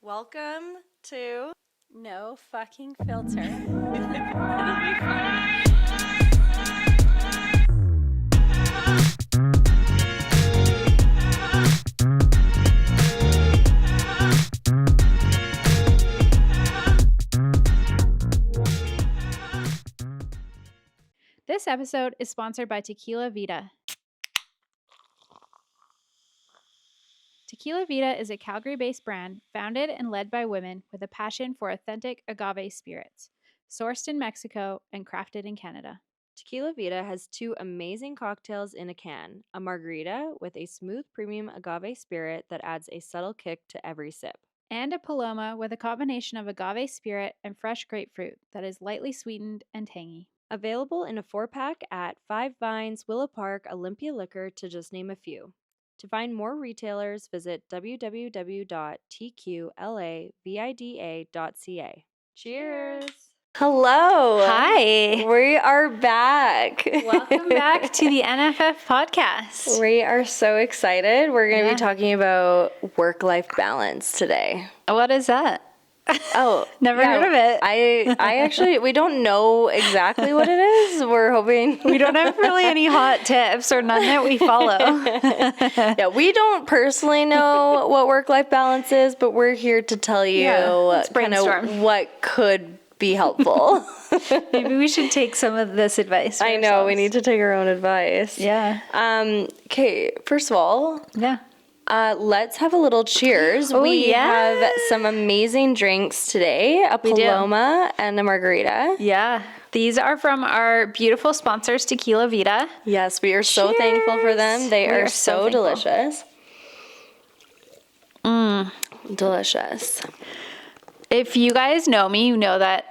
Welcome to No fucking filter. It'll be fun. This episode is sponsored by Tequila Vida. Tequila Vida is a Calgary-based brand founded and led by women with a passion for authentic agave spirits, sourced in Mexico and crafted in Canada. Tequila Vida has two amazing cocktails in a can, a margarita with a smooth premium agave spirit that adds a subtle kick to every sip. And a Paloma with a combination of agave spirit and fresh grapefruit that is lightly sweetened and tangy. Available in a 4-pack at Five Vines, Willow Park, Olympia Liquor, to just name a few. To find more retailers, visit www.tqlavida.ca. Cheers! Hello. Hi. We are back. Welcome back to the NFF podcast. We are so excited. We're going to be talking about work-life balance today. What is that? Oh, Never heard of it. I actually, we don't know exactly what it is. We're hoping. We don't have really any hot tips or none that we follow. Yeah, we don't personally know what work-life balance is, but we're here to tell you let's kind brainstorm. of what could be helpful. Maybe we should take some of this advice. I know, we need to take our own advice. Yeah. Okay, first of all, Yeah. let's have a little cheers. Oh, we yeah. have some amazing drinks today, a We do. Paloma and a margarita. Yeah. These are from our beautiful sponsors, Tequila Vida. Yes, we are so thankful for them. They We are are so so thankful. delicious. Delicious. If you guys know me, you know that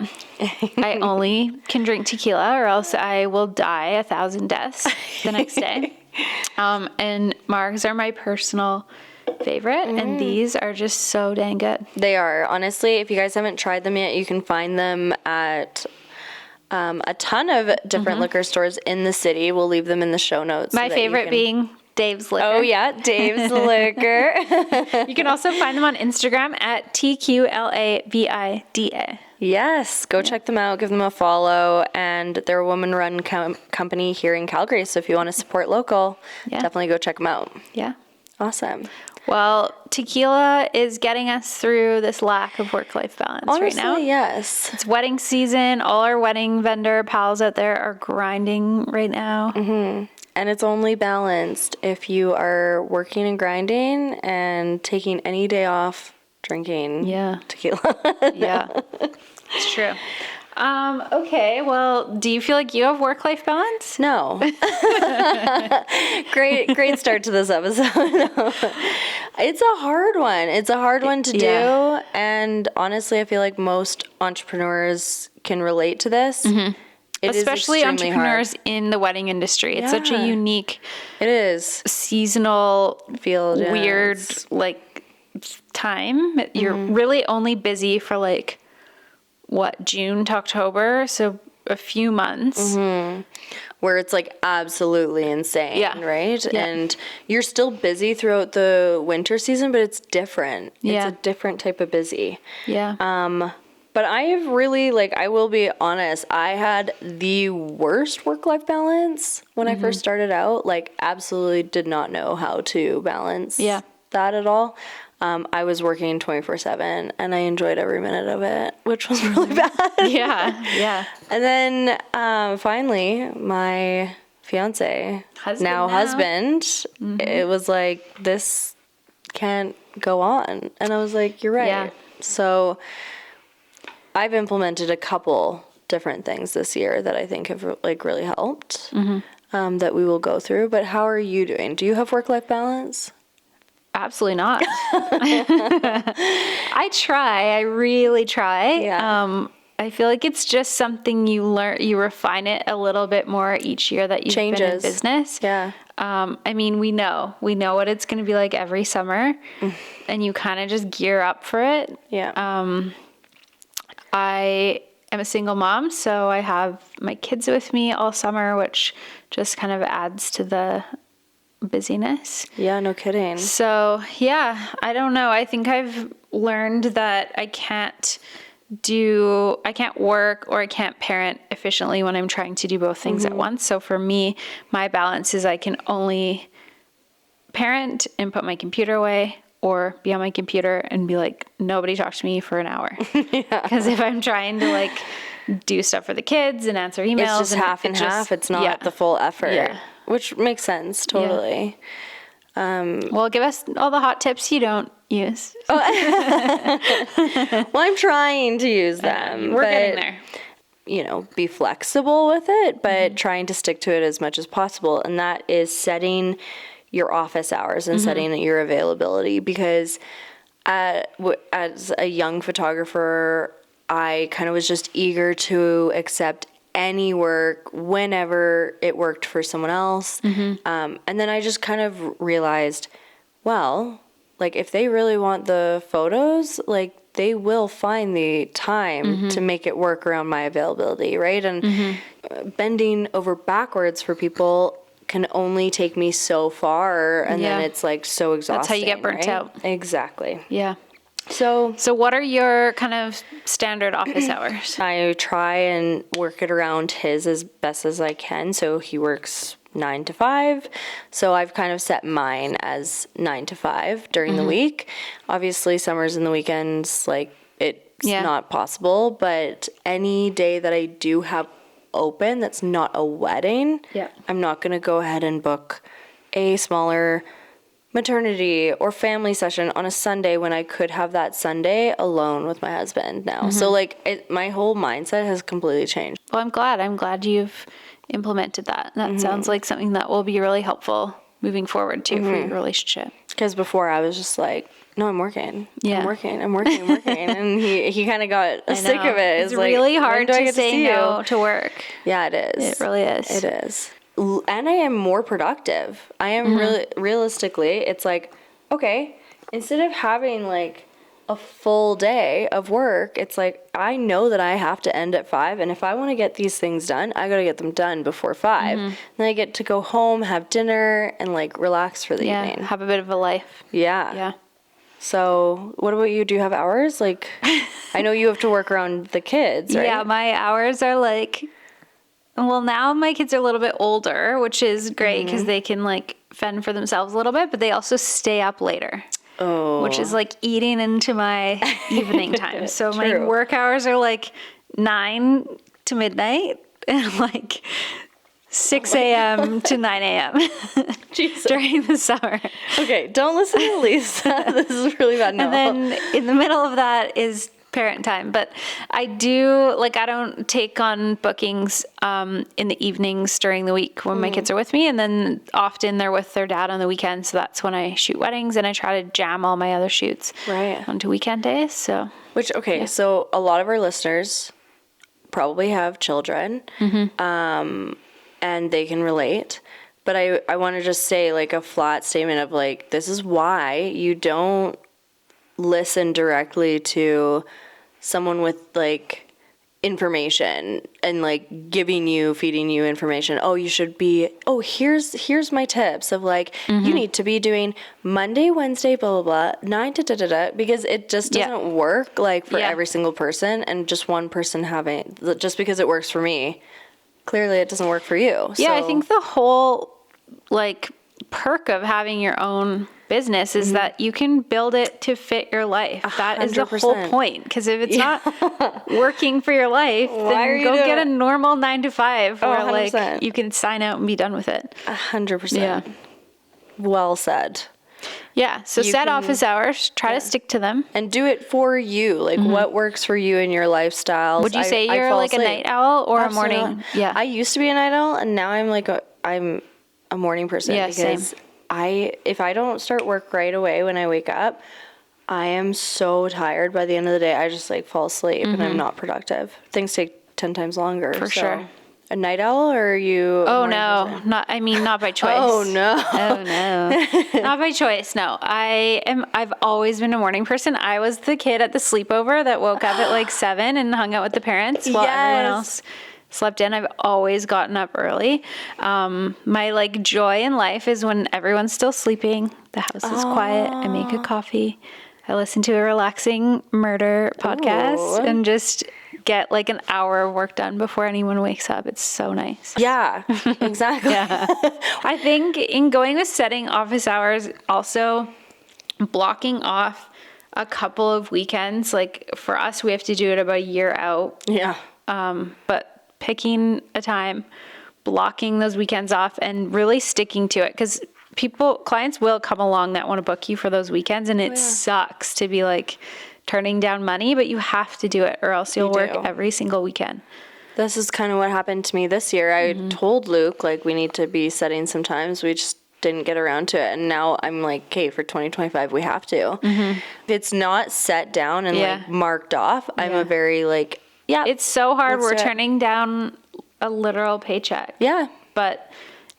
I only can drink tequila or else I will die 1,000 deaths the next day. And margs are my personal favorite, and these are just so dang good. They are. Honestly, if you guys haven't tried them yet, you can find them at a ton of different liquor stores in the city. We'll leave them in the show notes. My favorite being Dave's Liquor. Oh, yeah, Dave's Liquor. You can also find them on Instagram at TQLAVIDA. Yes, go check them out, give them a follow, and they're a woman-run company here in Calgary, so if you want to support local, definitely go check them out. Yeah. Awesome. Well, tequila is getting us through this lack of work-life balance Honestly, right now. yes. It's wedding season. All our wedding vendor pals out there are grinding right now. Mm-hmm. And it's only balanced if you are working and grinding and taking any day off drinking tequila. Yeah, it's true. Okay, well, do you feel like you have work-life balance? No. Great start to this episode. No. It's a hard one. It's a hard one to do. And honestly, I feel like most entrepreneurs can relate to this. Mm-hmm. It Especially is extremely entrepreneurs hard. in the wedding industry. It's such a unique, it is seasonal, field, weird, time. You're really only busy for June to October, so a few months. where it's absolutely insane, right? Yeah. And you're still busy throughout the winter season, but it's different. Yeah. It's a different type of busy. Yeah. But I have really, I will be honest, I had the worst work-life balance when I first started out. Absolutely did not know how to balance that at all. I was working 24/7, and I enjoyed every minute of it, which was really bad. Yeah. And then finally, my fiance, husband, it was this can't go on. And I was like, you're right. Yeah. So I've implemented a couple different things this year that I think have really helped that we will go through. But how are you doing? Do you have work-life balance? Absolutely not. I try. I really try. Yeah. I feel like it's just something you learn, you refine it a little bit more each year that you've been in business. Yeah. We know what it's going to be like every summer, and you kind of just gear up for it. Yeah. I am a single mom, so I have my kids with me all summer, which just kind of adds to the busyness. Yeah, no kidding. So yeah, I don't know. I think I've learned that I can't work or I can't parent efficiently when I'm trying to do both things at once. So for me, my balance is I can only parent and put my computer away, or be on my computer and be like, nobody talk to me for an hour. Because if I'm trying to like do stuff for the kids and answer emails, it's just half and half. It's not the full effort, which makes sense totally. Well, give us all the hot tips you don't use. Well, I'm trying to use them. We're getting there. You know, be flexible with it, but trying to stick to it as much as possible. And that is setting your office hours and setting your availability, because as a young photographer, I kind of was just eager to accept any work whenever it worked for someone else. And then I just kind of realized, well, like if they really want the photos, like they will find the time to make it work around my availability, right? And bending over backwards for people can only take me so far, and then it's like so exhausting. That's how you get burnt out. Exactly. Yeah. So what are your kind of standard office hours? I try and work it around his as best as I can. So he works 9 to 5. So I've kind of set mine as 9 to 5 during the week. Obviously, summers and the weekends, like it's not possible. But any day that I do have open that's not a wedding, I'm not going to go ahead and book a smaller maternity or family session on a Sunday when I could have that Sunday alone with my husband now. So like my whole mindset has completely changed. Well, I'm glad you've implemented that. That sounds like something that will be really helpful moving forward too for your relationship. Because before I was just like, no, I'm working. Yeah. I'm working. And he kind of got sick of it. It's really hard to say no to work. Yeah, it is. It really is. It is. And I am more productive. I am really, realistically, it's like, okay, instead of having like a full day of work, it's like, I know that I have to end at 5. And if I want to get these things done, I got to get them done before 5. Then I get to go home, have dinner, and like relax for the evening. Have a bit of a life. Yeah. So what about you? Do you have hours? Like, I know you have to work around the kids, right? Yeah, my hours are like, well, now my kids are a little bit older, which is great because they can like fend for themselves a little bit, but they also stay up later. Oh. Which is like eating into my evening time. So my work hours are like 9 to midnight and like 6 a.m. to 9 a.m. during the summer. Okay, don't listen to Lisa. This is really bad. No. And then in the middle of that is parent time. But I don't take on bookings in the evenings during the week when my kids are with me. And then often they're with their dad on the weekend. So that's when I shoot weddings, and I try to jam all my other shoots onto weekend days. So so a lot of our listeners probably have children. And they can relate. But I want to just say like a flat statement of like, this is why you don't listen directly to someone with like information and like feeding you information. Oh, you should be, here's my tips of like, you need to be doing Monday, Wednesday, blah, blah, blah, 9 to da-da-da, because it just doesn't work like for every single person, and just one person just because it works for me, clearly it doesn't work for you. Yeah, I think the whole like perk of having your own business is that you can build it to fit your life. 100%. That is the whole point. Because if it's not working for your life, then go get a normal 9 to 5 where like you can sign out and be done with it. 100%. Yeah. Well said. Yeah. So set office hours. Try to stick to them. And do it for you. Like what works for you in your lifestyle. Would you say you're like a night owl or a morning? Yeah. I used to be a night owl, and now I'm like I'm a morning person. Yeah, because same. If I don't start work right away when I wake up, I am so tired by the end of the day. I just like fall asleep and I'm not productive. Things take 10 times longer. For sure. A night owl, or are you? Oh no, not by choice. Oh no. Not by choice. No, I've always been a morning person. I was the kid at the sleepover that woke up at like 7 and hung out with the parents while everyone else slept in. I've always gotten up early. My like joy in life is when everyone's still sleeping. The house is quiet. I make a coffee. I listen to a relaxing murder podcast and just get like an hour of work done before anyone wakes up. It's so nice. Yeah, exactly. Yeah. I think in going with setting office hours, also blocking off a couple of weekends. Like for us, we have to do it about a year out. Yeah. But picking a time, blocking those weekends off and really sticking to it. Because clients will come along that want to book you for those weekends. And it sucks to be like turning down money, but you have to do it or else you'll work every single weekend. This is kind of what happened to me this year. I told Luke, like, we need to be setting some times. We just didn't get around to it. And now I'm like, okay, for 2025, we have to. If it's not set down and like marked off, I'm a very like, It's so hard. We're turning down a literal paycheck. Yeah. But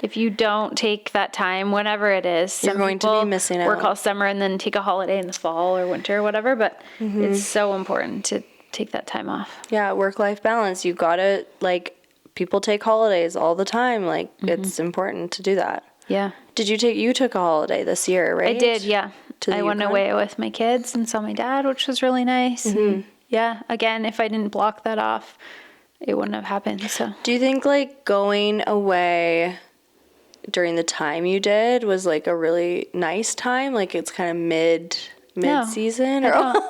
if you don't take that time, whenever it is, you're going to be missing out. Work all summer and then take a holiday in the fall or winter or whatever. But it's so important to take that time off. Yeah, work-life balance. You gotta, like, people take holidays all the time. Like, it's important to do that. Yeah. You took a holiday this year, right? I did, yeah. I went Yukon? away with my kids and saw my dad, which was really nice. And yeah, again, if I didn't block that off, it wouldn't have happened. So, do you think, like, going away during the time you did was, like, a really nice time? Like, it's kind of mid-season? No.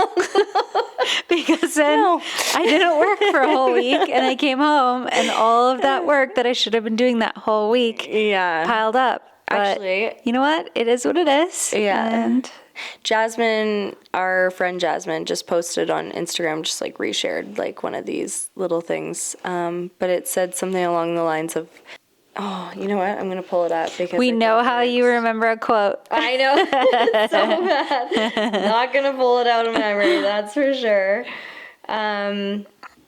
Because then I didn't work for a whole week and I came home and all of that work that I should have been doing that whole week piled up. But actually, you know what? It is what it is. Yeah. And Jasmine, our friend Jasmine, just posted on Instagram, just like reshared like one of these little things. But it said something along the lines of, oh, you know what? I'm going to pull it up because we know how you remember a quote. I know. It's so bad. Not going to pull it out of memory, that's for sure.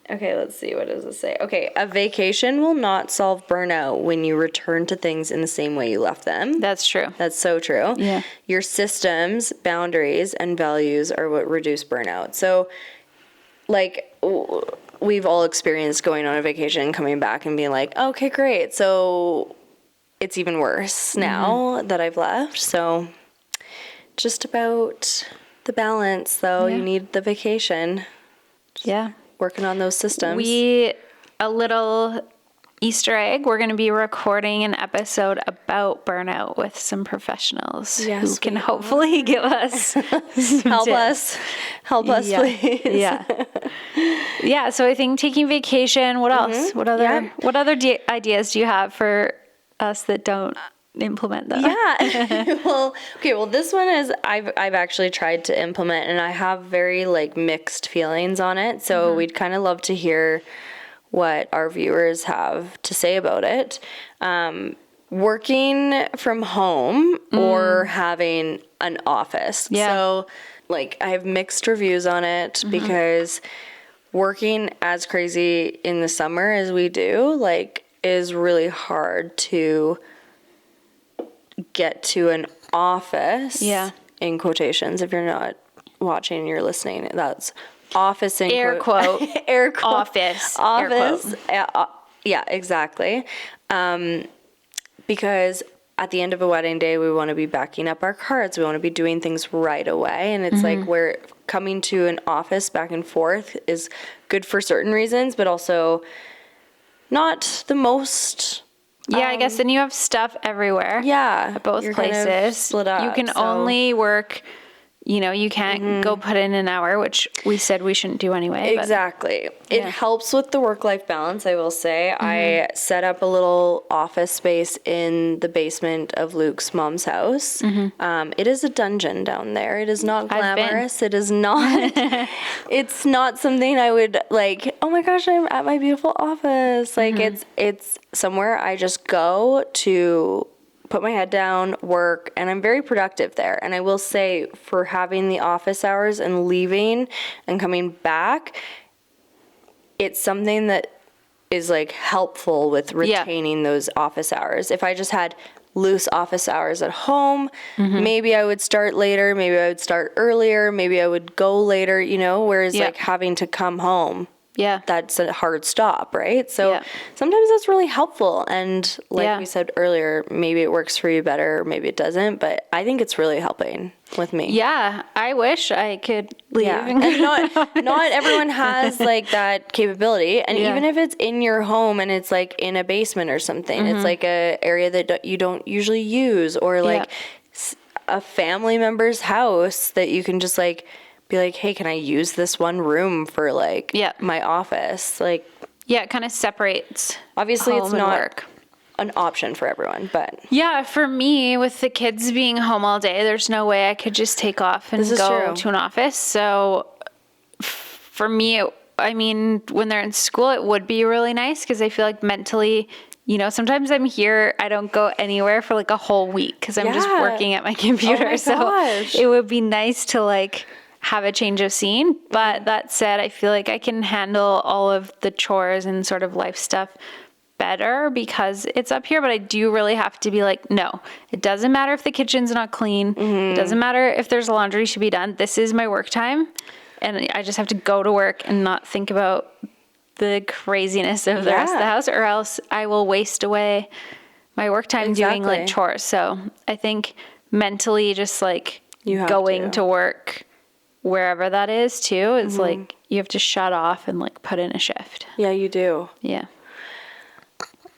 Okay, let's see. What does it say? Okay, a vacation will not solve burnout when you return to things in the same way you left them. That's true. That's so true. Yeah. Your systems, boundaries, and values are what reduce burnout. So, like, we've all experienced going on a vacation and coming back and being like, okay, great. So it's even worse now that I've left. So just about the balance, though. You need the vacation. Yeah. Working on those systems. A little Easter egg, we're going to be recording an episode about burnout with some professionals who can hopefully give us help us, please. Yeah. So I think taking vacation, what else? What other ideas do you have for us that don't implement them? Well, this one is I've actually tried to implement and I have very like mixed feelings on it. So we'd kind of love to hear what our viewers have to say about it. Working from home or having an office. So like I have mixed reviews on it because working as crazy in the summer as we do, like, is really hard to get to an office, in quotations. If you're not watching, you're listening. That's office in air quote, air quote, office. Yeah, exactly. Because at the end of a wedding day, we want to be backing up our cards. We want to be doing things right away. And it's like where coming to an office back and forth is good for certain reasons, but also not the most. Yeah, I guess then you have stuff everywhere. Yeah. At both you're places. Kind of split up, you can only work, you can't go put in an hour, which we said we shouldn't do anyway. Exactly. It helps with the work-life balance, I will say. I set up a little office space in the basement of Luke's mom's house. It is a dungeon down there. It is not glamorous. It is not, it's not something I would like, oh my gosh, I'm at my beautiful office. Like it's somewhere I just go to put my head down, work, and I'm very productive there. And I will say, for having the office hours and leaving and coming back, it's something that is like helpful with retaining those office hours. If I just had loose office hours at home, maybe I would start later, maybe I would start earlier, maybe I would go later, whereas like having to come home that's a hard stop, right? So sometimes that's really helpful. And like we said earlier, maybe it works for you better, maybe it doesn't, but I think it's really helping with me. Yeah, I wish I could leave. Yeah. And not everyone has like that capability. And even if it's in your home and it's like in a basement or something, it's like a area that you don't usually use, or like a family member's house that you can just like be like, hey, can I use this one room for like my office? Like, it kind of separates. Obviously, it's not work. An option for everyone, but for me, with the kids being home all day, there's no way I could just take off and go to an office. So for me, I mean, when they're in school, it would be really nice because I feel like mentally, you know, sometimes I'm here, I don't go anywhere for like a whole week because I'm just working at my computer. Oh my gosh. So it would be nice to like have a change of scene. But that said, I feel like I can handle all of the chores and sort of life stuff better because it's up here. But I do really have to be like, no, it doesn't matter if the kitchen's not clean. It doesn't matter if there's laundry to be done. This is my work time. And I just have to go to work and not think about the craziness of the rest of the house, or else I will waste away my work time doing like chores. So I think mentally just like going to work wherever that is too is like you have to shut off and like put in a shift. Yeah, you do. Yeah.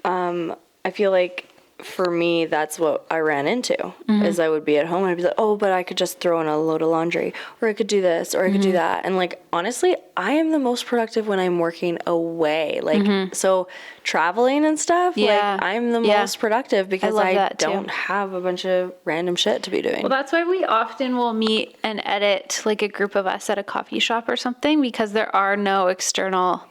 I feel like for me, that's what I ran into, is I would be at home and I'd be like, oh, but I could just throw in a load of laundry, or I could do this, or I could do that. And like, honestly, I am the most productive when I'm working away. Like, so traveling and stuff, like I'm the most productive because I don't have a bunch of random shit to be doing. Well, that's why we often will meet and edit like a group of us at a coffee shop or something, because there are no external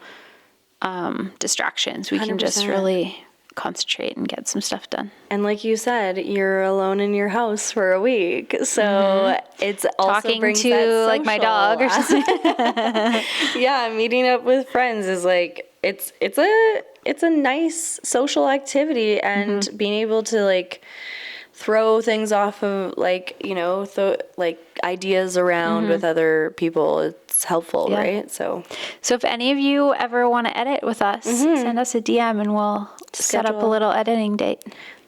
distractions. We 100%. Can just really concentrate and get some stuff done. And like you said, you're alone in your house for a week, so it's also talking brings to that like my dog or something. Meeting up with friends is like it's a nice social activity, and being able to like throw things off of like, you know, like ideas around with other people, it's helpful, right? So if any of you ever want to edit with us, send us a DM and we'll set up a little editing date.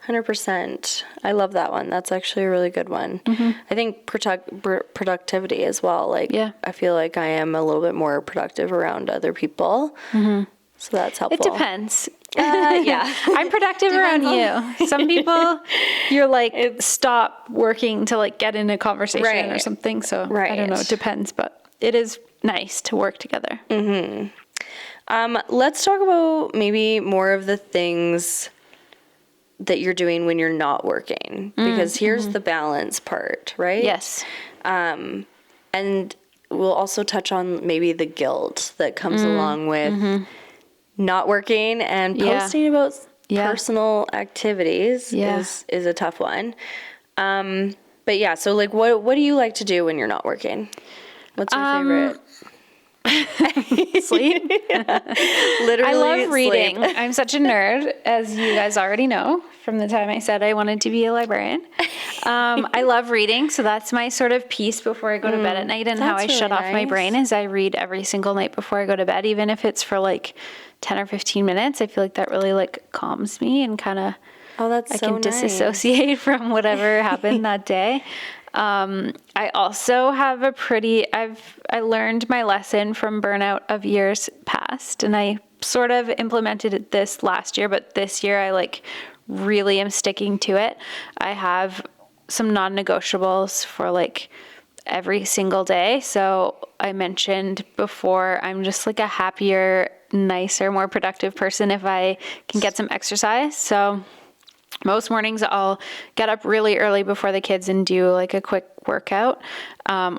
100%. I love that one. That's actually a really good one. I think productivity as well. Like, I feel like I am a little bit more productive around other people. So that's helpful. It depends. I'm productive around you. Some people, you're like, stop working to like get in a conversation or something. So I don't know. It depends, but it is nice to work together. Let's talk about maybe more of the things that you're doing when you're not working, because here's the balance part, right? Yes. And we'll also touch on maybe the guilt that comes along with not working, and posting about personal activities is a tough one. But so like what do you like to do when you're not working? What's your favorite? Sleep. Literally, I love reading. I'm such a nerd, as you guys already know from the time I said I wanted to be a librarian. I love reading, so that's my sort of peace before I go to bed at night, and how I shut off my brain is I read every single night before I go to bed, even if it's for like 10 or 15 minutes. I feel like that really like calms me and kind of I can disassociate from whatever happened that day. I also have I learned my lesson from burnout of years past, and I sort of implemented this last year, but this year I like really am sticking to it. I have some non-negotiables for like every single day. So I mentioned before, I'm just like a happier, nicer, more productive person if I can get some exercise. So most mornings I'll get up really early before the kids and do like a quick workout,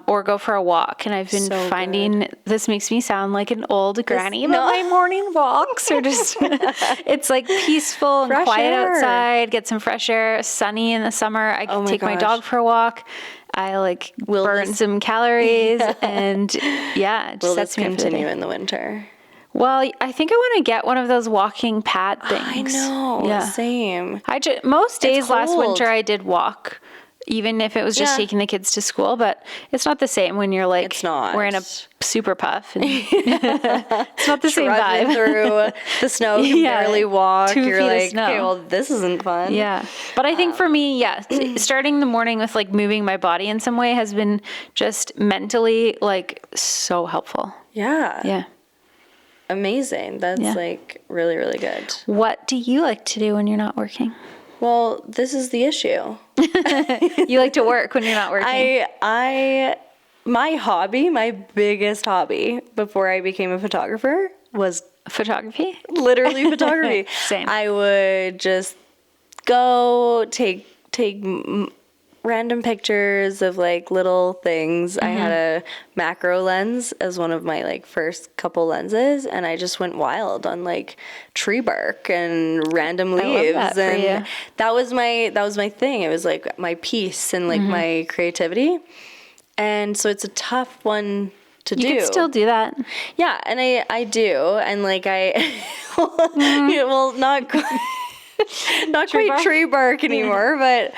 or go for a walk. And I've been finding this makes me sound like an old granny, but my morning walks are just, it's like peaceful and quiet outside, get some fresh air, sunny in the summer. I can take my dog for a walk. I like burn some calories and it just sets me up for the day. Will this continue in the winter? Well, I think I want to get one of those walking pad things. I know. Yeah. Same. Most days last winter I did walk even if it was just Yeah. taking the kids to school, but it's not the same when you're like It's not. wearing a super puff. And it's not the same Trudging vibe. through the snow, you can Yeah, barely walk. 2 You're feet of like, snow. okay, well, this isn't fun. Yeah. But I think for me, starting the morning with like moving my body in some way has been just mentally like so helpful. Yeah. Yeah. Amazing. That's like really, really good. What do you like to do when you're not working? Well, this is the issue. You like to work when you're not working. My hobby, my biggest hobby before I became a photographer was Photography? literally photography. Same. I would just go take random pictures of like little things. I had a macro lens as one of my like first couple lenses, and I just went wild on like tree bark and random leaves. that for and you. that was my thing. It was like my piece and like my creativity. And so it's a tough one to do. You can still do that. Yeah, and I do, and like well, not quite tree bark anymore, but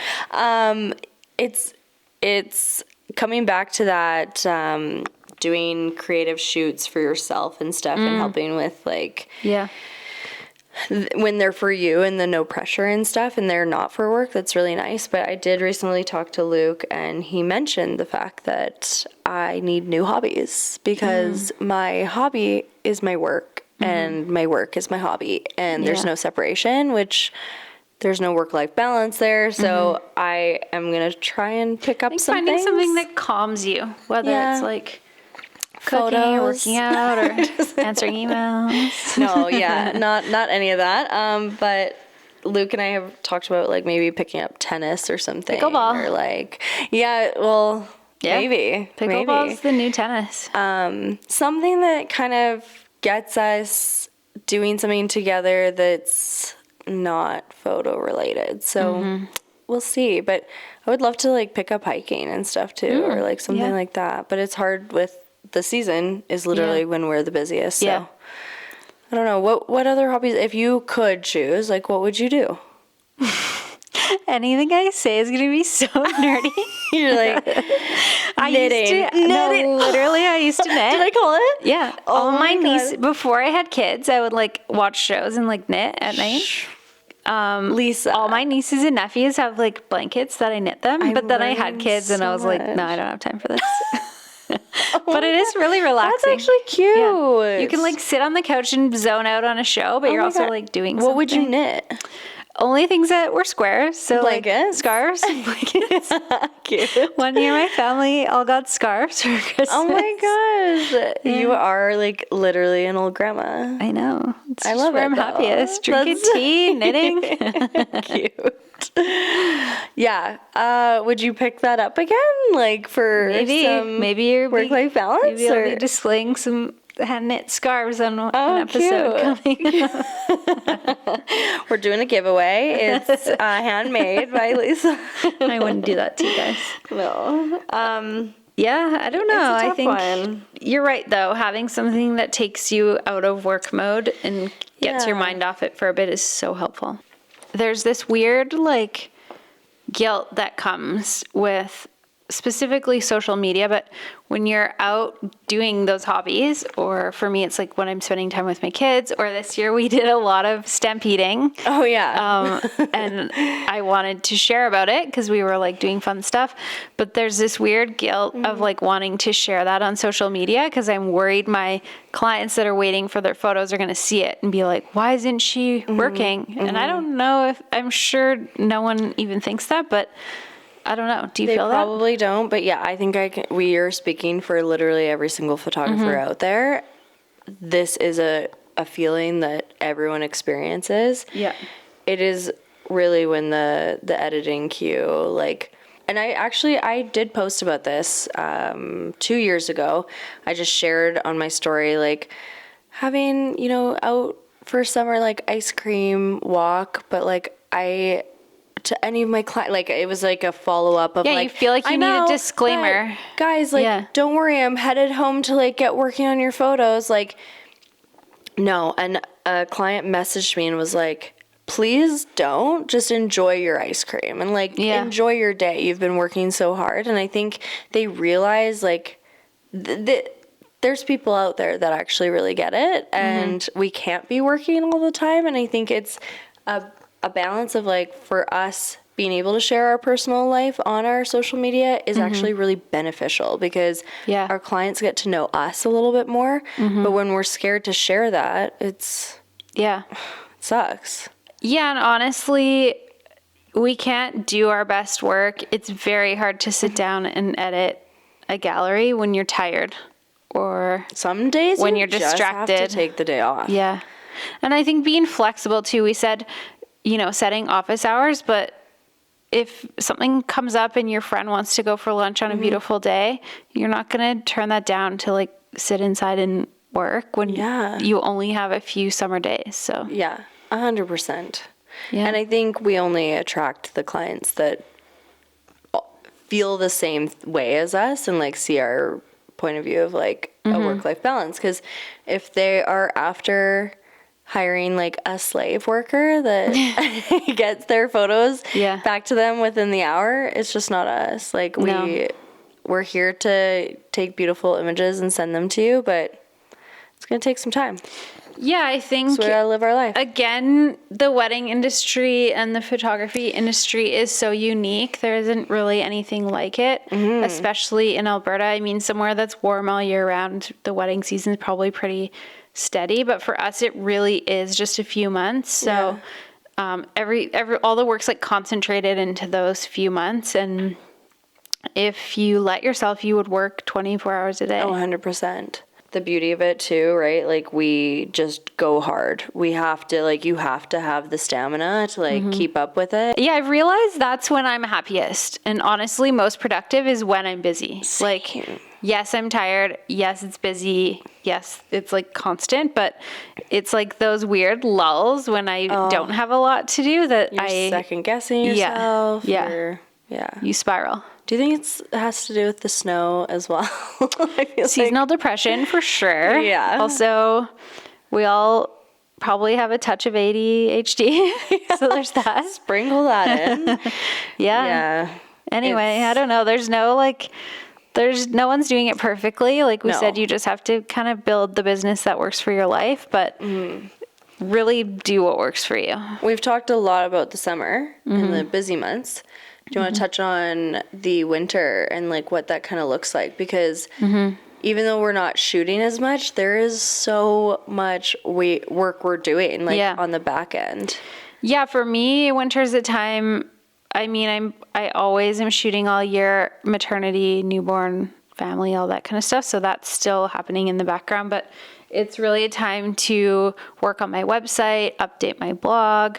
it's coming back to that doing creative shoots for yourself and stuff, and helping with like when they're for you and the no pressure and stuff, and they're not for work. That's really nice. But I did recently talk to Luke, and he mentioned the fact that I need new hobbies because my hobby is my work and my work is my hobby, and there's no separation, which there's no work-life balance there. So I am gonna try and pick up some Finding things. something that calms you, whether it's like cooking or Photos. working out or answering emails. No, not any of that. But Luke and I have talked about like maybe picking up tennis or something. Pickleball. Or like, maybe. Pickleball's the new tennis. Something that kind of gets us doing something together that's not photo related. So we'll see. But I would love to like pick up hiking and stuff too, or like something like that. But it's hard with the season is literally when we're the busiest. So I don't know. What other hobbies, if you could choose, like what would you do? Anything I say is going to be so nerdy. You're like, knitting. No, literally, I used to knit. Did I call it? Yeah. Oh All my my nieces, God. before I had kids, I would like watch shows and like knit at night. Lisa. All my nieces and nephews have like blankets that I knit them, but then I had learned kids and I so was like, no, much. I don't have time for this. But it is really relaxing. That's actually cute. Yeah. You can like sit on the couch and zone out on a show, but you're my also God. like doing something. What would you knit? Only things that were squares. So like Blankets? scarves and blankets. Cute. 1 year my family all got scarves for Christmas. Oh my gosh. You are like literally an old grandma. I know. It's I just love where it, I'm though. happiest. Drinking That's- tea, knitting. Cute. Yeah. Would you pick that up again? Like for some Maybe you're work-life balance? Maybe I'll be or- displaying some hand knit scarves on an cute. episode coming. We're doing a giveaway. It's handmade by Lisa. I wouldn't do that to you guys. No. Yeah, I don't know. It's a I tough think one. you're right though. Having something that takes you out of work mode and gets your Yeah. mind off it for a bit is so helpful. There's this weird like guilt that comes with specifically social media, but when you're out doing those hobbies, or for me, it's like when I'm spending time with my kids, or this year we did a lot of stampeding. Oh yeah. And I wanted to share about it because we were like doing fun stuff. But there's this weird guilt of like wanting to share that on social media because I'm worried my clients that are waiting for their photos are going to see it and be like, why isn't she working? And I don't know if, I'm sure no one even thinks that, but I don't know. Do you They feel that? probably don't, but yeah, I think we are speaking for literally every single photographer out there. This is a feeling that everyone experiences. Yeah. It is really when the editing queue, like, and I did post about this 2 years ago. I just shared on my story, like, having, out for summer, like, ice cream walk, but, like, to any of my clients, like, it was like a follow-up of Yeah, like, you feel like you I need a know, disclaimer. but guys, like, Yeah. don't worry, I'm headed home to like get working on your photos. Like, no. And a client messaged me and was like, please don't. Just enjoy your ice cream and like enjoy your day. You've been working so hard, and I think they realize like there's people out there that actually really get it, and we can't be working all the time. And I think it's a balance of like, for us, being able to share our personal life on our social media is actually really beneficial, because our clients get to know us a little bit more. But when we're scared to share that, it sucks. Yeah, and honestly, we can't do our best work. It's very hard to sit down and edit a gallery when you're tired, or some days when you're distracted. Just have to take the day off. Yeah. And I think being flexible too, we said, setting office hours, but if something comes up and your friend wants to go for lunch on a beautiful day, you're not going to turn that down to like sit inside and work when you only have a few summer days. So 100%. Yeah. And I think we only attract the clients that feel the same way as us and like see our point of view of like a work-life balance. Because if they are after hiring like a slave worker that gets their photos back to them within the hour, it's just not us. Like we're here to take beautiful images and send them to you, but it's going to take some time. Yeah, I think so we gotta live our life. Again, the wedding industry and the photography industry is so unique. There isn't really anything like it, especially in Alberta. I mean, somewhere that's warm all year round, the wedding season is probably pretty steady, but for us it really is just a few months. So every all the work's like concentrated into those few months, and if you let yourself, you would work 24 hours a day. 100%. The beauty of it too, right? Like we just go hard. We have to you have to have the stamina to keep up with it. Yeah, I've realized that's when I'm happiest, and honestly most productive is when I'm busy. Same. Like, yes, I'm tired. Yes, it's busy. Yes, it's like constant, but it's like those weird lulls when I don't have a lot to do that you're second guessing yourself. Yeah. You spiral. Do you think it has to do with the snow as well? I feel seasonal depression for sure. Yeah. Also, we all probably have a touch of ADHD. So there's that. Sprinkle that in. Yeah. Anyway, I don't know. There's no no one's doing it perfectly. Like we said, you just have to kind of build the business that works for your life, but really do what works for you. We've talked a lot about the summer and the busy months. Do you want to touch on the winter and what that kind of looks like? Because even though we're not shooting as much, there is so much work we're doing on the back end. Yeah, for me, winter's a time. I mean, I always am shooting all year, maternity, newborn, family, all that kind of stuff. So that's still happening in the background, but it's really a time to work on my website, update my blog,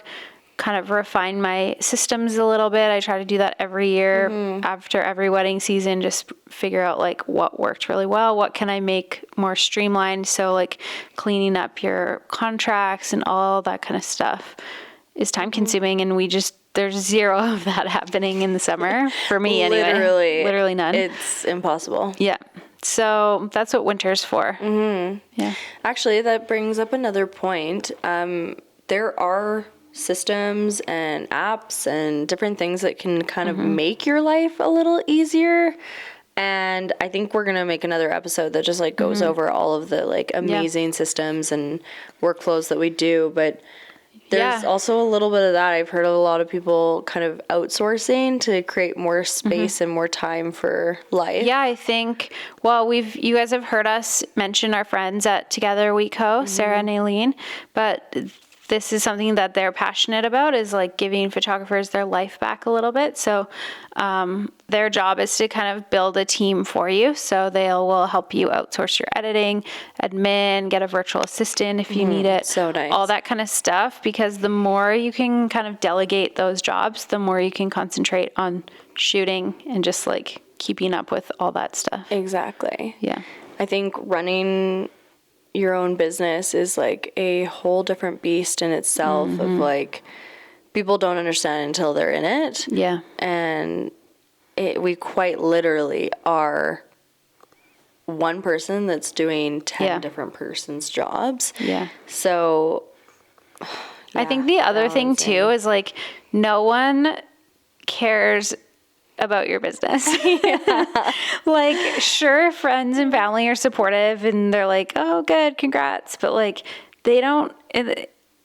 kind of refine my systems a little bit. I try to do that every year after every wedding season, just figure out what worked really well, what can I make more streamlined. So cleaning up your contracts and all that kind of stuff is time consuming, and there's zero of that happening in the summer for me anyway. Literally none. It's impossible. Yeah. So that's what winter's for. Yeah. Actually, that brings up another point. There are systems and apps and different things that can kind of make your life a little easier. And I think we're going to make another episode that just goes over all of the amazing systems and workflows that we do. But there's also a little bit of that. I've heard of a lot of people kind of outsourcing to create more space and more time for life. Yeah, I think, you guys have heard us mention our friends at Together We Co, Sarah and Aileen, but this is something that they're passionate about, is giving photographers their life back a little bit. So their job is to kind of build a team for you. So will help you outsource your editing, admin, get a virtual assistant if you need it. So nice. All that kind of stuff, because the more you can kind of delegate those jobs, the more you can concentrate on shooting and just keeping up with all that stuff. Exactly. Yeah. I think running your own business is a whole different beast in itself of people don't understand until they're in it. Yeah. And we quite literally are one person that's doing 10 different person's jobs. Yeah. So I think the other thing too is like no one cares about your business. Like, sure, friends and family are supportive and they're like, oh, good, congrats. But like, they don't,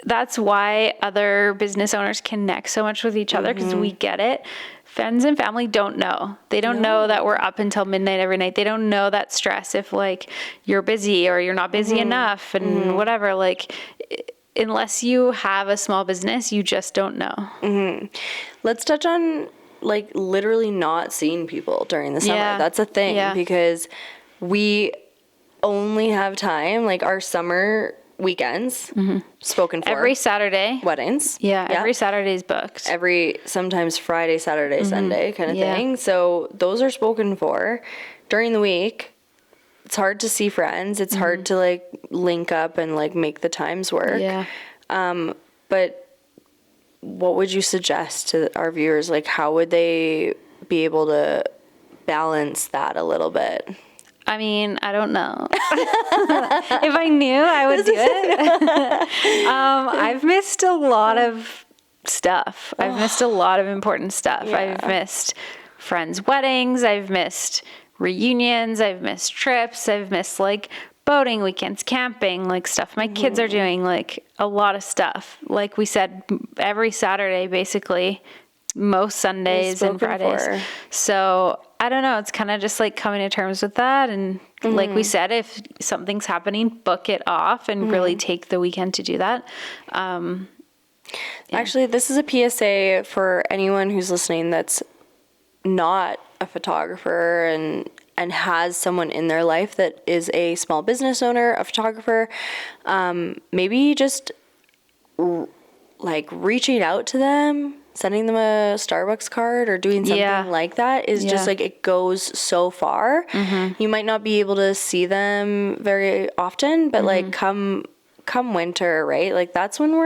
that's why other business owners connect so much with each other because we get it. Friends and family don't know. They don't know that we're up until midnight every night. They don't know that stress if like you're busy or you're not busy enough and whatever. Like, unless you have a small business, you just don't know. Let's touch on like literally not seeing people during the summer. Yeah. That's a thing because we only have time, like our summer weekends, spoken for. Every Saturday. Weddings. Yeah, every Saturday is booked. Sometimes Friday, Saturday, Sunday kind of thing. So those are spoken for. During the week, it's hard to see friends. It's hard to like link up and like make the times work. Yeah. But what would you suggest to our viewers? Like, how would they be able to balance that a little bit? I mean, I don't know. If I knew, I would do it. I've missed a lot of stuff. I've missed a lot of important stuff. Yeah. I've missed friends' weddings. I've missed reunions. I've missed trips. I've missed like boating weekends, camping, like stuff my kids are doing, like a lot of stuff. Like we said, every Saturday, basically, most Sundays and Fridays. For. So I don't know. It's kind of just like coming to terms with that. And like we said, if something's happening, book it off and really take the weekend to do that. Actually, this is a PSA for anyone who's listening that's not a photographer and has someone in their life that is a small business owner, a photographer. Maybe just like reaching out to them, sending them a Starbucks card or doing something like that is just like, it goes so far. You might not be able to see them very often, but like come winter, right? Like that's when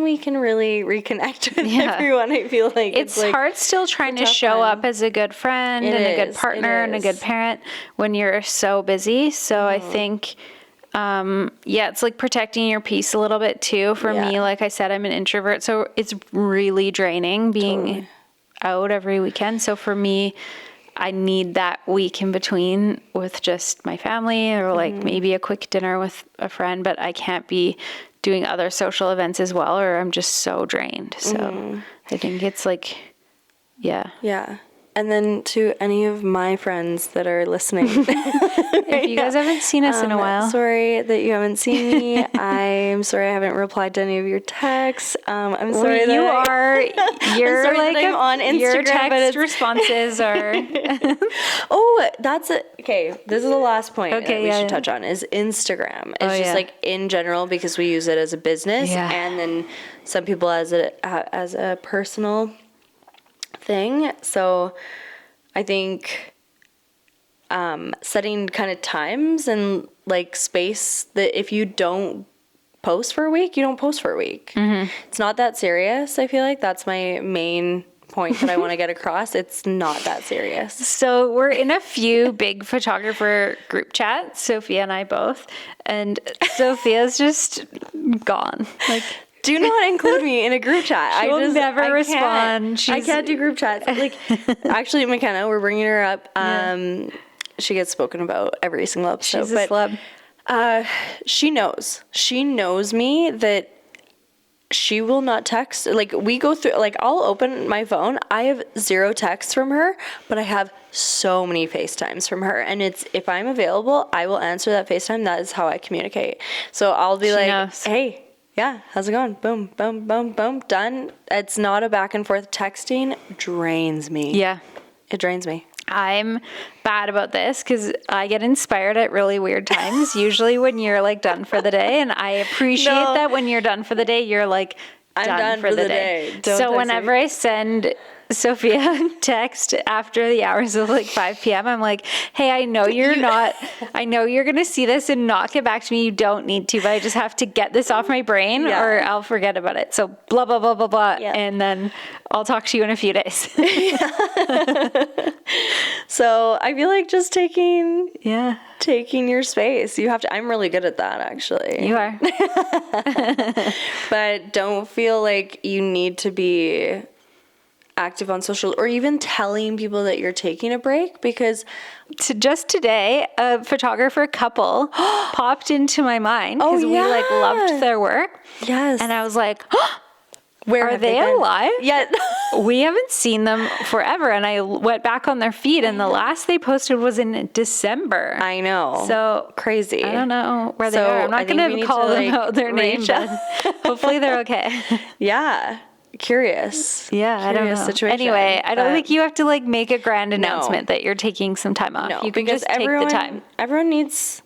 we can really reconnect with everyone. I feel like it's like hard still trying to show up as a good friend and a good partner and a good parent when you're so busy. So I think, it's like protecting your peace a little bit too. For me, like I said, I'm an introvert, so it's really draining being out every weekend. So for me, I need that week in between with just my family or like maybe a quick dinner with a friend, but I can't be doing other social events as well, or I'm just so drained. So I think it's like, Yeah. And then to any of my friends that are listening. If you guys haven't seen us in a while. Sorry that you haven't seen me. I'm sorry I haven't replied to any of your texts. I'm sorry you're like I'm on Instagram, your text but responses are. That's it. Okay, this is the last point that we should touch on is Instagram. It's just like in general because we use it as a business and then some people as a personal thing. So I think setting kind of times and like space that if you don't post for a week, you don't post for a week. It's not that serious. I feel like that's my main point that I want to get across. It's not that serious. So we're in a few big photographer group chats, Sophia and I both, and Sophia's just gone. Like, do not include me in a group chat. She'll never respond. I can't do group chats. Like, actually, McKenna, we're bringing her up. She gets spoken about every single episode. She's a celeb. She knows. She knows me that she will not text. Like, we go through, like, I'll open my phone. I have 0 texts from her, but I have so many FaceTimes from her. And it's, if I'm available, I will answer that FaceTime. That is how I communicate. So I'll be hey, yeah, how's it going? Boom, boom, boom, boom, done. It's not a back and forth texting. Drains me. Yeah. It drains me. I'm bad about this because I get inspired at really weird times, usually when you're like done for the day. And I appreciate that when you're done for the day, you're like, I'm done for the day. Don't so whenever I send Sophia text after the hours of like 5 p.m. I'm like, hey, I know you're going to see this and not get back to me. You don't need to, but I just have to get this off my brain or I'll forget about it. So blah, blah, blah, blah, blah. Yeah. And then I'll talk to you in a few days. So I feel like just taking your space. You have to, I'm really good at that actually. You are. But don't feel like you need to be active on social or even telling people that you're taking a break, because just today a photographer couple popped into my mind because we like loved their work. Yes. And I was like, where are they alive? Yeah. We haven't seen them forever. And I went back on their feed and the last they posted was in December. I know. So crazy. I don't know where they are. I'm not going to call them out their name, but hopefully they're okay. Yeah. Curious. Yeah, I don't know. Situation. Anyway, I don't think you have to like make a grand announcement that you're taking some time off. No, you can just take the time. Everyone needs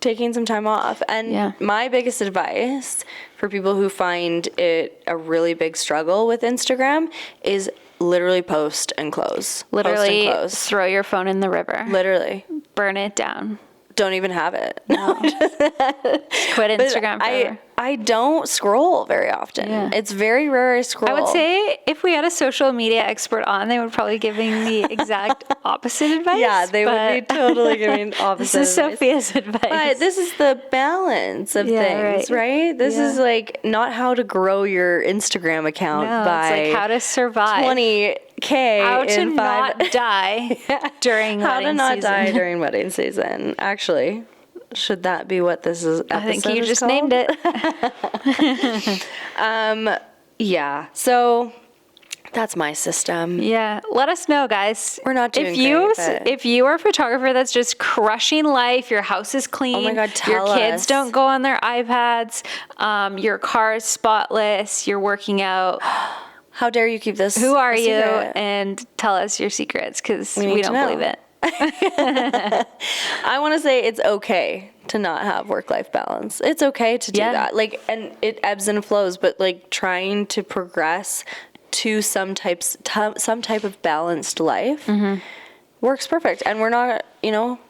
taking some time off. And my biggest advice for people who find it a really big struggle with Instagram is literally post and close. Literally post and close. Throw your phone in the river. Literally. Burn it down. Don't even have it. No. Quit Instagram forever. I don't scroll very often. Yeah. It's very rare I scroll. I would say if we had a social media expert on, they would probably give me the exact opposite advice. Yeah, they would be totally giving opposite This is advice. Sophia's advice. But this is the balance of things, right? This is like not how to grow your Instagram account by it's like how to survive. 20K how to in 5 not die during how wedding to not season. die during wedding season. Actually, should that be what this is? I think you just named it. Yeah. So that's my system. Yeah. Let us know, guys. We're not doing if you are a photographer that's just crushing life, your house is clean. Oh my God, tell your kids us. don't go on their iPads. Your car is spotless. You're working out. How dare you keep this? Who are you? Secret? And tell us your secrets because we don't believe it. I want to say it's okay to not have work-life balance. It's okay to do that. Like, and it ebbs and flows, but like trying to progress to some type of balanced life works perfect. And we're not,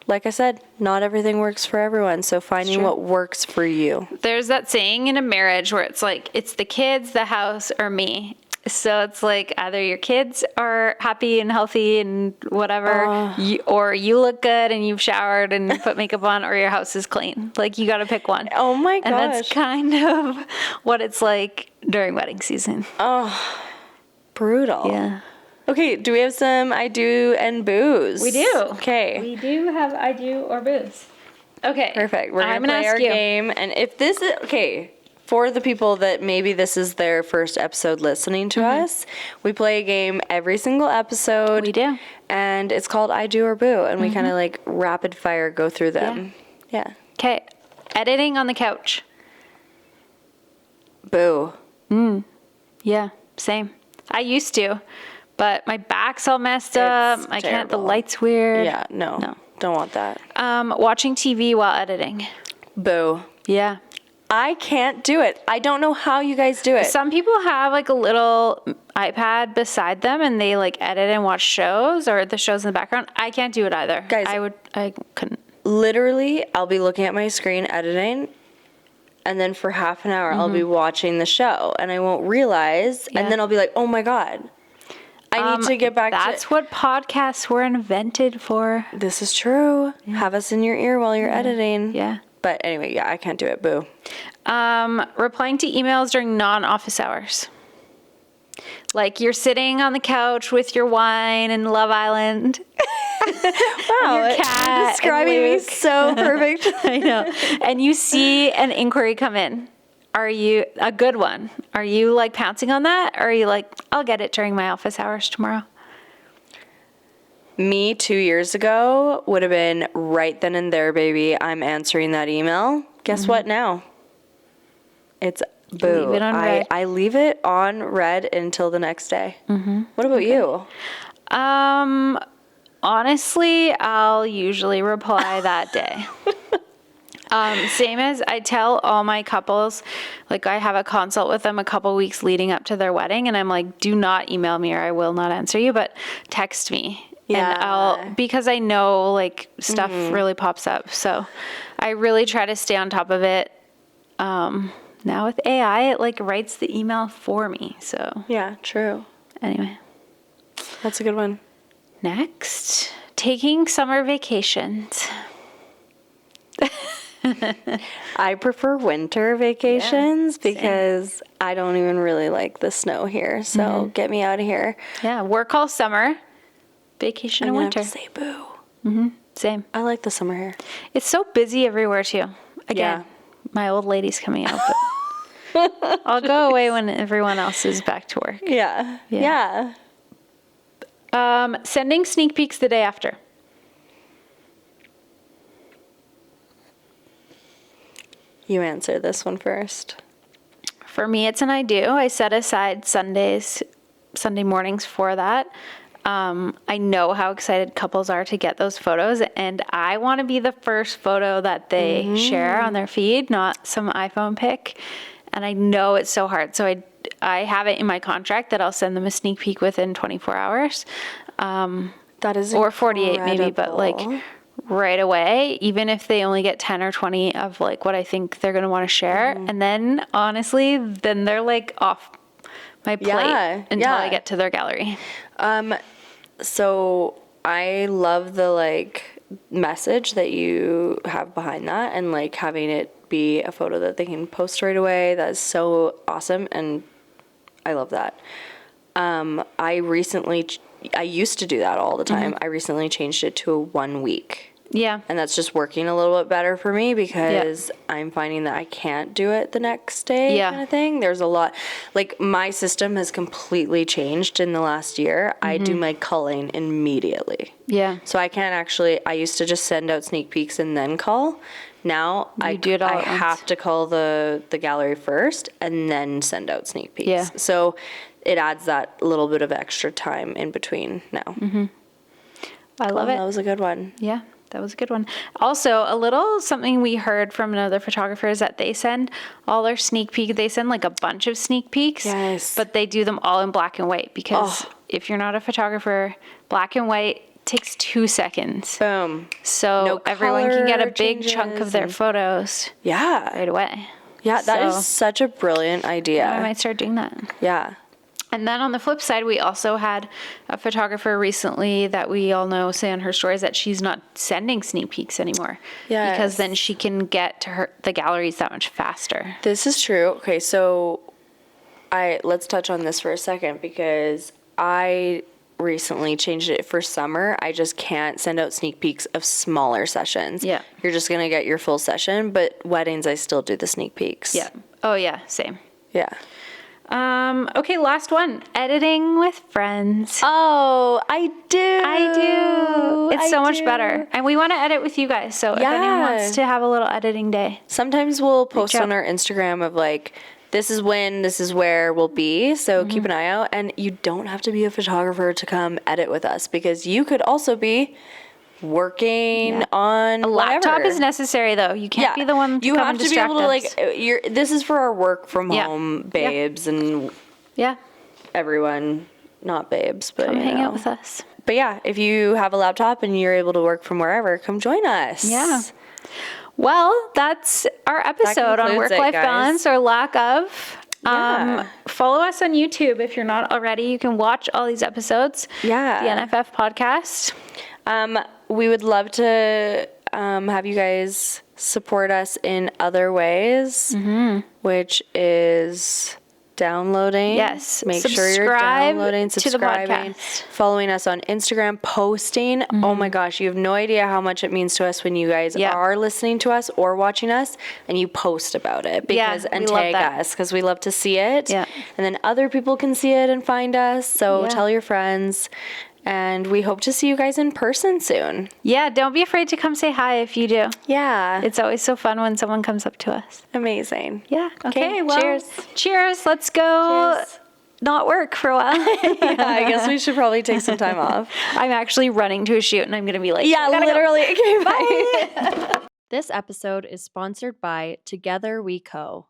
like I said, not everything works for everyone. So finding what works for you. There's that saying in a marriage where it's like, it's the kids, the house, or me. So it's like either your kids are happy and healthy and whatever, or you look good and you've showered and put makeup on, or your house is clean. Like you got to pick one. Oh my gosh. And that's kind of what it's like during wedding season. Oh, brutal. Yeah. Okay, do we have some I do and booze? We do. Okay. We do have I do or booze. Okay. Perfect. We're going to play our game. And if this is, for the people that maybe this is their first episode listening to us, we play a game every single episode. We do. And it's called I Do or Boo. And we kind of like rapid fire go through them. Yeah. Okay. Editing on the couch. Boo. Yeah, same. I used to, but my back's all messed up. I can't, the light's weird. Yeah, no. Don't want that. Watching TV while editing. Boo. Yeah. I can't do it. I don't know how you guys do it. Some people have like a little iPad beside them and they like edit and watch shows or the shows in the background. I can't do it either. Guys, I couldn't. Literally, I'll be looking at my screen editing, and then for half an hour I'll be watching the show and I won't realize, and then I'll be like, oh my God, I need to get back to That's what podcasts were invented for. This is true. Yeah. Have us in your ear while you're editing. Yeah. But anyway, I can't do it. Boo. Replying to emails during non-office hours. Like you're sitting on the couch with your wine and Love Island. Wow, your cat you're describing me so perfect. I know. And you see an inquiry come in. Are you a good one? Are you like pouncing on that? Or are you like, I'll get it during my office hours tomorrow? Me 2 years ago would have been right then and there, baby. I'm answering that email. Guess what now? It's boo. Leave it on red. I leave it on red until the next day. What about you? Honestly, I'll usually reply that day. Same as I tell all my couples, like I have a consult with them a couple weeks leading up to their wedding, and I'm like, do not email me or I will not answer you, but text me. Yeah. And because I know like stuff really pops up. So I really try to stay on top of it. Now with AI, it like writes the email for me. So Yeah, true. anyway, That's a good one. next, taking summer vacations. I prefer winter vacations same. because I don't even really like the snow here. So get me out of here. Yeah, work all summer, vacation in I'm gonna have winter. to say boo. Same. I like the summer here. It's so busy everywhere too. Again, my old lady's coming out, but I'll go away when everyone else is back to work. Yeah. Yeah. Yeah. Sending sneak peeks the day after. You answer this one first. For me, it's an I do. I set aside Sunday mornings for that. I know how excited couples are to get those photos, and I want to be the first photo that they share on their feed, not some iPhone pic. And I know it's so hard. So I have it in my contract that I'll send them a sneak peek within 24 hours. That is or 48 maybe, but like incredible. right away, even if they only get 10 or 20 of like what I think they're going to want to share. And then honestly, then they're like off my plate until I get to their gallery. So I love the like message that you have behind that, and like having it be a photo that they can post right away. That is so awesome, and I love that. I used to do that all the time. I recently changed it to a 1 week. Yeah. And that's just working a little bit better for me because I'm finding that I can't do it the next day kind of thing. There's a lot, like my system has completely changed in the last year. I do my culling immediately. Yeah. So I can't actually, I used to just send out sneak peeks and then cull. Now I do it all I at once. have to cull the gallery first and then send out sneak peeks. Yeah. So it adds that little bit of extra time in between now. I love it. That was a good one. Yeah, that was a good one. Also, a little something we heard from another photographer is that they send all their sneak peek. They send like a bunch of sneak peeks. Yes. But they do them all in black and white because if you're not a photographer, black and white takes 2 seconds. Boom. So No everyone can get a color big chunk of changes their and- photos Yeah. right away. Yeah, that is So- such a brilliant idea. I might start doing that. Yeah. And then on the flip side, we also had a photographer recently that we all know say on her stories that she's not sending sneak peeks anymore. Yes. Because then she can get to the galleries that much faster. This is true. Okay, so let's touch on this for a second because I recently changed it for summer. I just can't send out sneak peeks of smaller sessions. Yeah. You're just going to get your full session, but weddings I still do the sneak peeks. Yeah. Oh yeah, same. Yeah. Okay, last one. Editing with friends. Oh, I do. It's so much better. And we want to edit with you guys. So if anyone wants to have a little editing day. Sometimes we'll post out. on our Instagram of like, this is when, this is where we'll be. So keep an eye out. And you don't have to be a photographer to come edit with us because you could also be working on A laptop whatever. is necessary though. You can't be the one to you come have and to be distract able to us. like this is for our work from home babes and Yeah. everyone, not babes, but Come you hang know. out with us. But yeah, if you have a laptop and you're able to work from wherever, come join us. Yeah. Well, that's our episode on concludes it, work-life guys. balance or lack of. Yeah. Follow us on YouTube if you're not already. You can watch all these episodes. Yeah. The NFF podcast. We would love to have you guys support us in other ways, which is downloading. Yes. Make sure you're Subscribe downloading, to the subscribing, podcast. following us on Instagram, posting. Oh my gosh, you have no idea how much it means to us when you guys Yeah. are listening to us or watching us and you post about it because and we love tag that. us because we love to see it. Yeah. And then other people can see it and find us. So Yeah. tell your friends. And we hope to see you guys in person soon. Yeah, don't be afraid to come say hi if you do. Yeah. It's always so fun when someone comes up to us. amazing. Yeah. Okay, well, cheers. Cheers. Let's go Cheers. not work for a while. Yeah, I guess we should probably take some time off. I'm actually running to a shoot and I'm going to be like, Yeah, I gotta go. literally. Okay, bye. This episode is sponsored by Together We Co.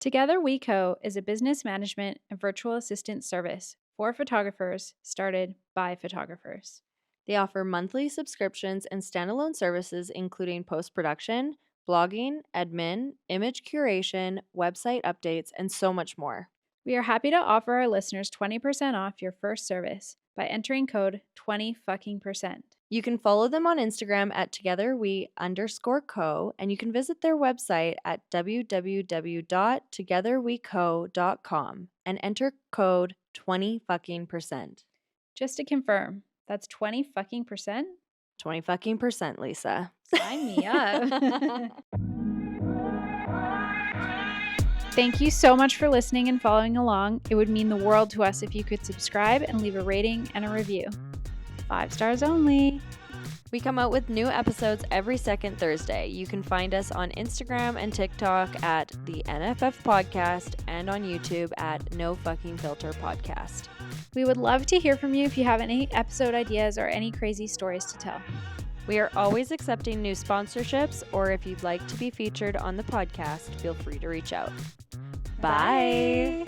Together We Co. is a business management and virtual assistant service for photographers started by photographers. They offer monthly subscriptions and standalone services including post-production, blogging, admin, image curation, website updates, and so much more. We are happy to offer our listeners 20% off your first service by entering code 20%. You can follow them on Instagram at togetherwe_co, and you can visit their website at www.togetherweco.com and enter code 20%. Just to confirm, that's 20%? 20%, Lisa. Sign me up. Thank you so much for listening and following along. It would mean the world to us if you could subscribe and leave a rating and a review. 5 stars only. We come out with new episodes every second Thursday. You can find us on Instagram and TikTok at the NFF Podcast and on YouTube at No Fucking Filter Podcast. We would love to hear from you if you have any episode ideas or any crazy stories to tell. We are always accepting new sponsorships, or if you'd like to be featured on the podcast, feel free to reach out. Bye.